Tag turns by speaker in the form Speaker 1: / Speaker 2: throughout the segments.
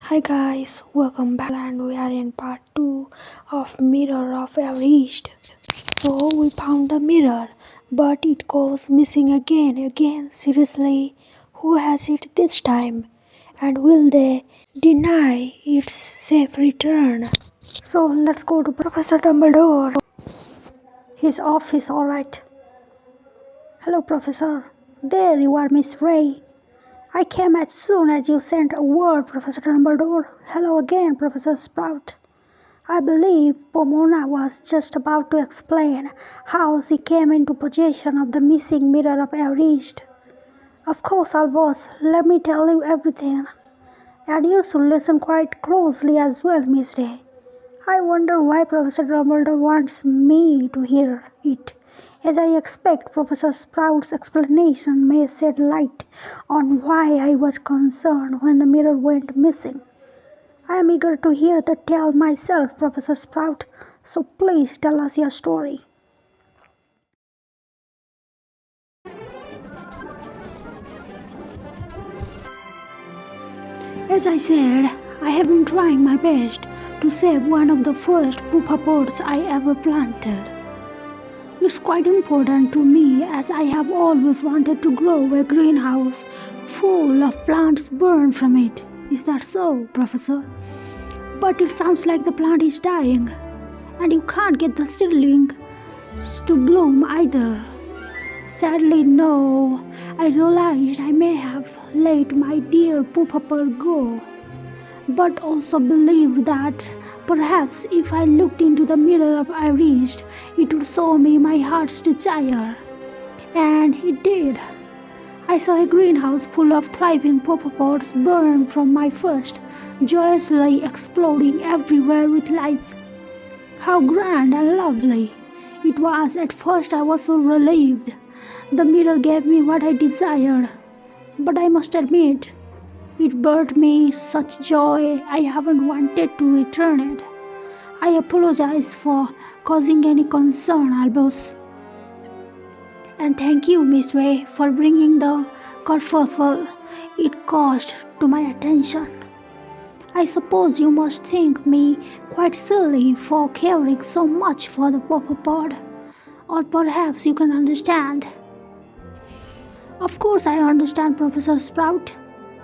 Speaker 1: Hi guys, welcome back and we are in part 2 of Mirror of Erised. So we found the mirror, but it goes missing again. Seriously, who has it this time? And will they deny its safe return? So let's go to Professor Dumbledore. His office, alright. Hello Professor. There you are, Miss Ray. I came as soon as you sent a word, Professor Dumbledore. Hello again, Professor Sprout. I believe Pomona was just about to explain how she came into possession of the missing mirror of Erised. Of course, Albus, let me tell you everything. And you should listen quite closely as well, Miss Ray. I wonder why Professor Dumbledore wants me to hear it, as I expect Professor Sprout's explanation may shed light on why I was concerned when the mirror went missing. I am eager to hear the tale myself, Professor Sprout, so please tell us your story. As I said, I have been trying my best to save one of the first pupa pots I ever planted. It's quite important to me as I have always wanted to grow a greenhouse full of plants born from it. Is that so, Professor? But it sounds like the plant is dying, and you can't get the seedlings to bloom either. Sadly, no. I realized I may have let my dear pupa go, but also believed that perhaps if I looked into the mirror of Erised, it would show me my heart's desire. And it did. I saw a greenhouse full of thriving pupa pots burn from my first, joyously exploding everywhere with life. How grand and lovely it was. At first I was so relieved. The mirror gave me what I desired, but I must admit, it brought me such joy I haven't wanted to return it. I apologize for causing any concern, Albus. And thank you, Miss Ray, for bringing the kerfuffle it caused to my attention. I suppose you must think me quite silly for caring so much for the pod, or perhaps you can understand. Of course I understand, Professor Sprout.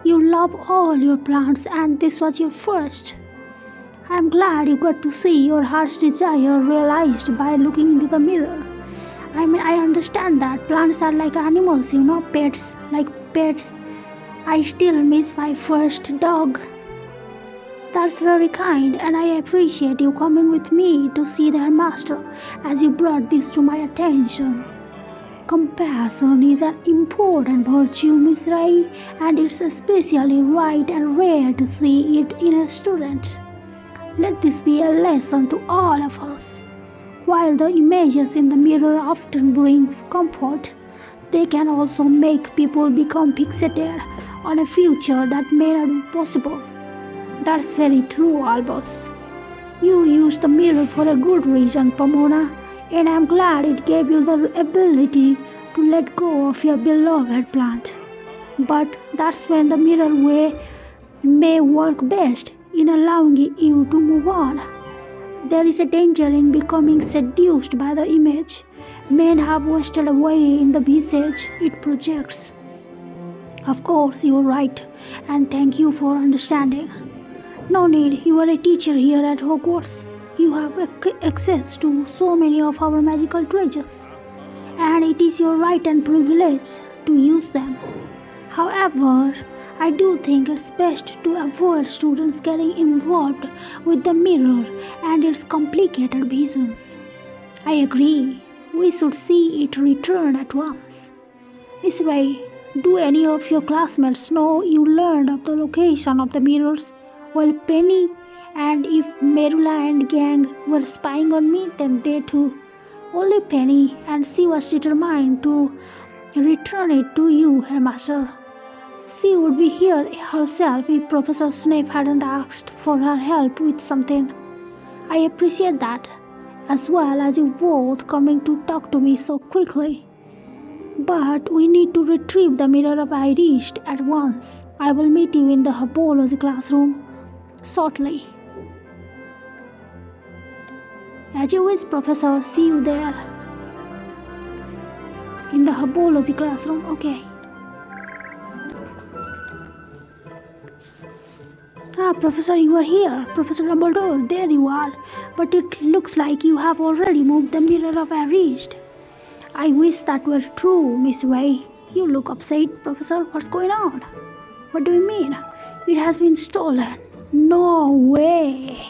Speaker 1: You love all your plants and this was your first. I am glad you got to see your heart's desire realized by looking into the mirror. I understand that plants are like animals, pets. Like pets, I still miss my first dog. That's very kind, and I appreciate you coming with me to see their master as you brought this to my attention. Compassion is an important virtue, Miss Ray, and it's especially right and rare to see it in a student. Let this be a lesson to all of us. While the images in the mirror often bring comfort, they can also make people become fixated on a future that may not be possible. That's very true, Albus. You used the mirror for a good reason, Pomona, and I'm glad it gave you the ability to let go of your beloved plant. But that's when the mirror way may work best in allowing you to move on. There is a danger in becoming seduced by the image men have wasted away in the visage it projects. Of course, you are right, and thank you for understanding. No need, you are a teacher here at Hogwarts. You have access to so many of our magical treasures, and it is your right and privilege to use them. However, I do think it's best to avoid students getting involved with the mirror and its complicated visions. I agree. We should see it return at once. Miss Ray, do any of your classmates know you learned of the location of the mirrors? Well, Penny, and if Merula and gang were spying on me, then they too. Only Penny, and she was determined to return it to you, Headmaster. She would be here herself if Professor Snape hadn't asked for her help with something. I appreciate that, as well as you both coming to talk to me so quickly. But we need to retrieve the mirror of Erised at once. I will meet you in the herbology classroom. shortly. As you wish, Professor. See you there. In the herbology classroom, okay. Ah, Professor, you are here. Professor Dumbledore, there you are. But it looks like you have already moved the mirror of Erised. I wish that were true, Miss Way. You look upset, Professor. What's going on? What do you mean? It has been stolen. No way.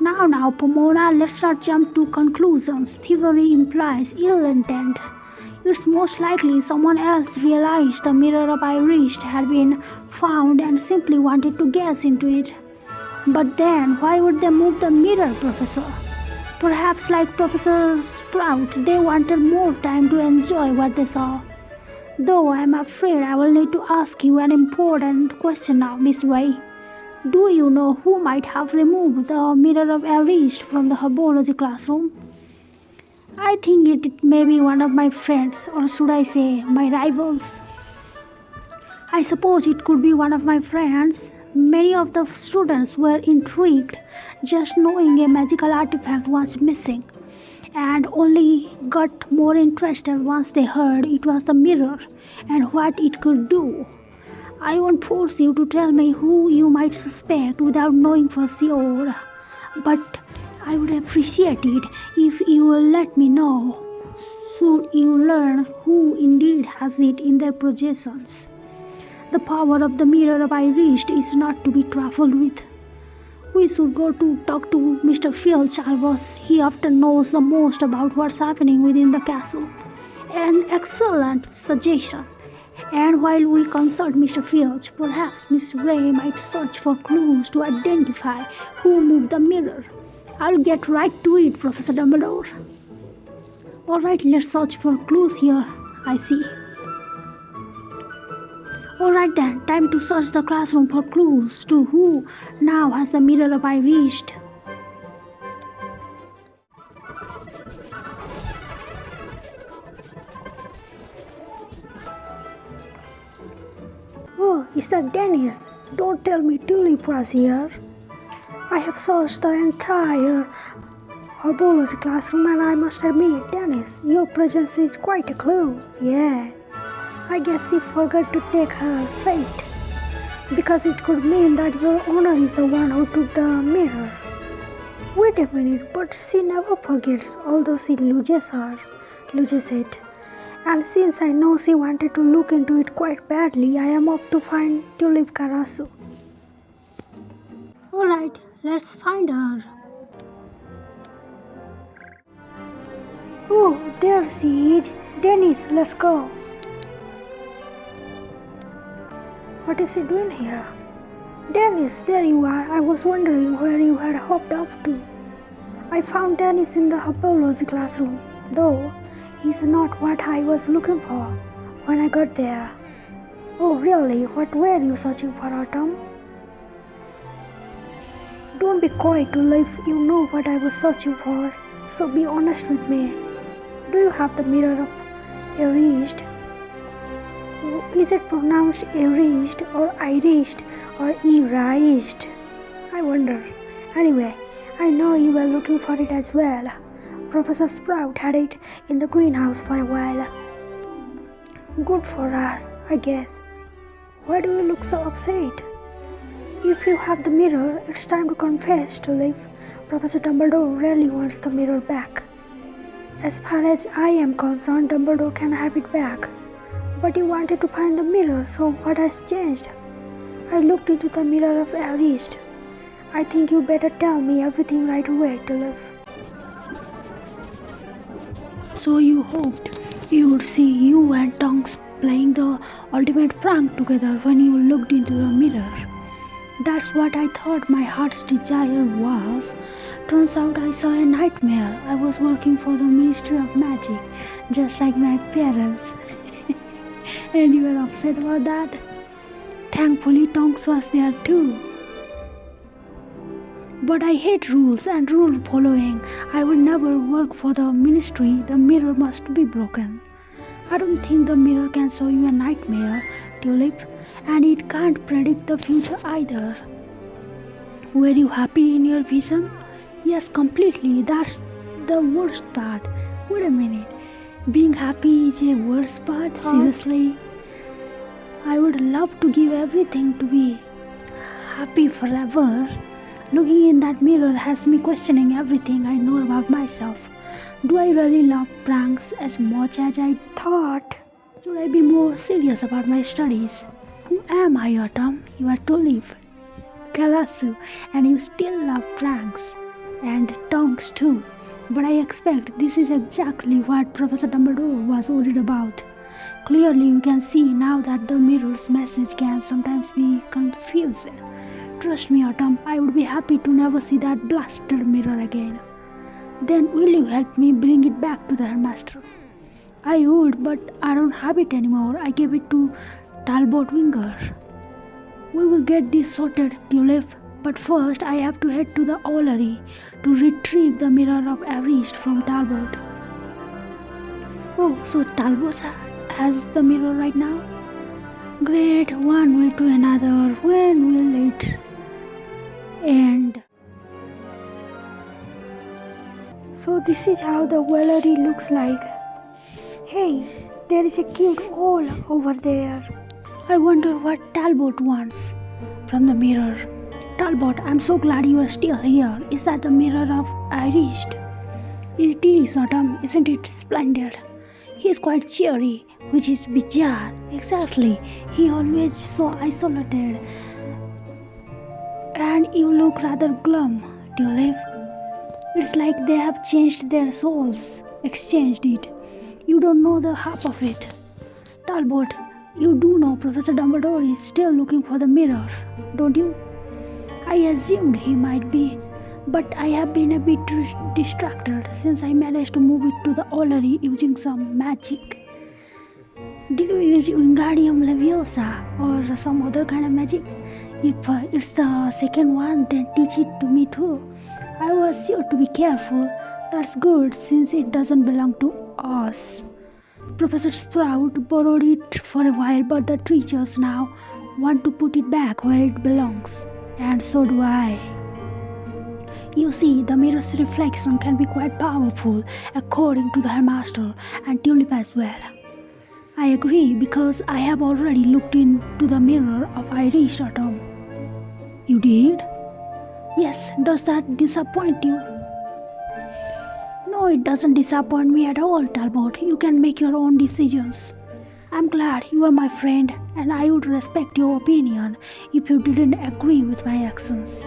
Speaker 1: Now, Pomona, let's not jump to conclusions. Thievery implies ill intent. It's most likely someone else realized the mirror of Erised had been found and simply wanted to guess into it. But then, why would they move the mirror, Professor? Perhaps like Professor Sprout, they wanted more time to enjoy what they saw. Though I'm afraid I will need to ask you an important question now, Miss Way. Do you know who might have removed the mirror of Erised from the herbology classroom? I think it may be one of my friends, or should I say, my rivals. I suppose it could be one of my friends. Many of the students were intrigued just knowing a magical artifact was missing, and only got more interested once they heard it was the mirror and what it could do. I won't force you to tell me who you might suspect without knowing for sure, but I would appreciate it if you will let me know, should you learn who indeed has it in their possessions. The power of the mirror of Erised is not to be trifled with. We should go to talk to Mr. Filch, Albus. He often knows the most about what's happening within the castle. An excellent suggestion. And while we consult Mr. Filch, perhaps Miss Ray might search for clues to identify who moved the mirror. I'll get right to it, Professor Dumbledore. Alright, let's search for clues here. I see. Alright then, time to search the classroom for clues to who now has the mirror of Erised. Oh, is that Dennis? Don't tell me Tulip was here. I have searched the entire herbology classroom and I must admit, Dennis, your presence is quite a clue. Yeah, I guess she forgot to take her fate, because it could mean that your owner is the one who took the mirror. Wait a minute, but she never forgets, although she loses it. And since I know she wanted to look into it quite badly, I am off to find Tulip Karasu. Alright, let's find her. Oh, there she is. Dennis, let's go. What is she doing here? Dennis, there you are. I was wondering where you had hopped off to. I found Dennis in the herbology classroom, though he's not what I was looking for when I got there. Oh, really? What were you searching for, Autumn? Don't be coy, Tulip. You know what I was searching for, so be honest with me. Do you have the mirror of Erised? Is it pronounced Erised or Erised or Erised? I wonder. Anyway, I know you were looking for it as well. Professor Sprout had it in the greenhouse for a while. Good for her, I guess. Why do you look so upset? If you have the mirror, it's time to confess, Tulip. Professor Dumbledore really wants the mirror back. As far as I am concerned, Dumbledore can have it back. But you wanted to find the mirror, so what has changed? I looked into the mirror of Erised. I think you better tell me everything right away, Tulip. So you hoped you would see you and Tonks playing the ultimate prank together when you looked into the mirror. That's what I thought my heart's desire was. Turns out I saw a nightmare. I was working for the Ministry of Magic, just like my parents. And you were upset about that? Thankfully, Tonks was there too. But I hate rules and rule following. I would never work for the ministry. The mirror must be broken. I don't think the mirror can show you a nightmare, Tulip, and it can't predict the future either. Were you happy in your vision? Yes, completely. That's the worst part. Wait a minute. Being happy is a worst part? Seriously? I would love to give everything to be happy forever. Looking in that mirror has me questioning everything I know about myself. Do I really love pranks as much as I thought? Should I be more serious about my studies? Who am I, Autumn? You are to live. Kalasu, and you still love pranks. And tongues too. But I expect this is exactly what Professor Dumbledore was worried about. Clearly you can see now that the mirror's message can sometimes be confusing. Trust me, Autumn, I would be happy to never see that blasted mirror again. Then will you help me bring it back to the headmaster? I would, but I don't have it anymore. I gave it to Talbot Winger. We will get this sorted, Tulip. But first I have to head to the Owlery to retrieve the mirror of Erised from Talbot. Oh, so Talbot has the mirror right now? Great, one way to another. When will it end? So this is how the Owlery looks like. Hey, there is a cute owl over there. I wonder what Talbot wants from the mirror. Talbot, I'm so glad you are still here. Is that the mirror of Erised? It is, Autumn. Isn't it splendid? He is quite cheery, which is bizarre. Exactly. He always so isolated. And you look rather glum, Tulip. It's like they have changed their souls, exchanged it. You don't know the half of it. Talbot, you do know Professor Dumbledore is still looking for the mirror, don't you? I assumed he might be, but I have been a bit distracted since I managed to move it to the Owlery using some magic. Did you use Wingardium Leviosa or some other kind of magic? If it's the second one, then teach it to me too. I was sure to be careful. That's good since it doesn't belong to us. Professor Sprout borrowed it for a while, but the teachers now want to put it back where it belongs. And so do I. You see, the mirror's reflection can be quite powerful, according to the headmaster and Tulip as well. I agree, because I have already looked into the mirror of Erised, Autumn. You did? Yes, does that disappoint you? No, it doesn't disappoint me at all, Talbot. You can make your own decisions. I'm glad you are my friend, and I would respect your opinion if you didn't agree with my actions.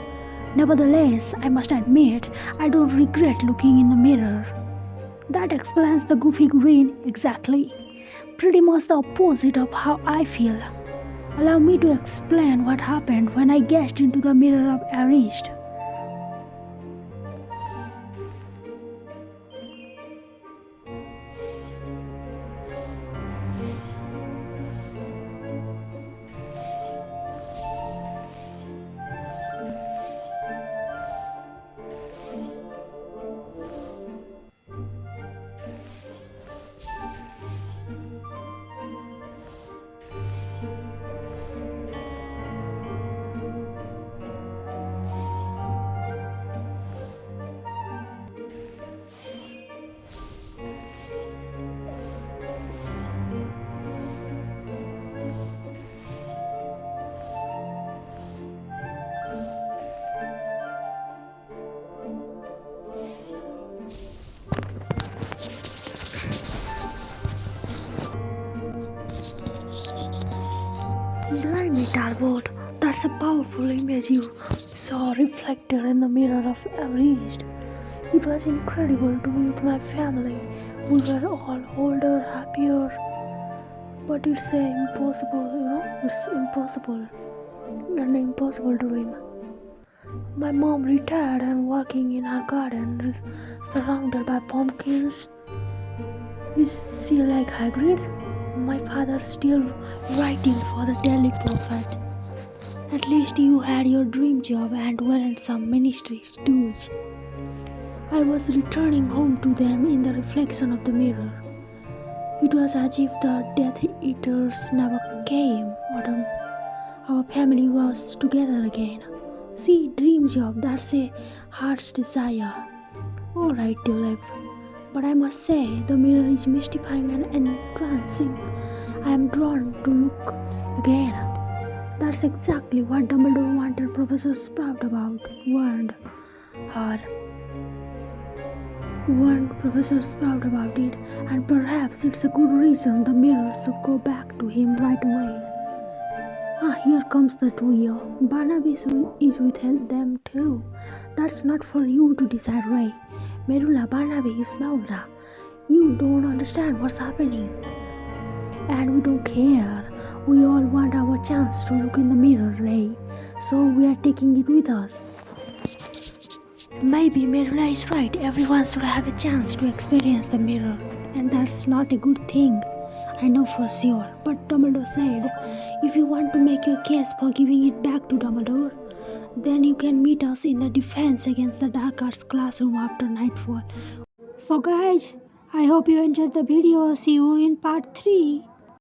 Speaker 1: Nevertheless, I must admit, I don't regret looking in the mirror. That explains the goofy grin exactly. Pretty much the opposite of how I feel. Allow me to explain what happened when I gazed into the mirror of Erised. Blimey, Talbot, that's a powerful image you saw reflected in the mirror of Erised. It was incredible to be with my family. We were all older, happier. But it's impossible, it's impossible. An impossible dream. My mom retired and working in her garden, surrounded by pumpkins. Is she like Hagrid? My father still writing for the Daily Prophet. At least you had your dream job and weren't some ministry stooge. I was returning home to them in the reflection of the mirror. It was as if the Death Eaters never came. Autumn. Our family was together again. See, dream job, that's a heart's desire. Alright, Tulip. But I must say, the mirror is mystifying and entrancing. I am drawn to look again. That's exactly what Dumbledore wanted Professor Sprout about. Her. Warned Professor Sprout about it, and perhaps it's a good reason the mirror should go back to him right away. Here comes the trio. Barnaby is with them too. That's not for you to decide, Ray. Merula, Barnaby is Maura. You don't understand what's happening. And we don't care. We all want our chance to look in the mirror, Ray. So we are taking it with us. Maybe Merula is right. Everyone should have a chance to experience the mirror. And that's not a good thing. I know for sure. But Dumbledore said, if you want to make your case for giving it back to Dumbledore, then you can meet us in the defense against the dark arts classroom after nightfall. So guys, I hope you enjoyed the video. See you in part 3.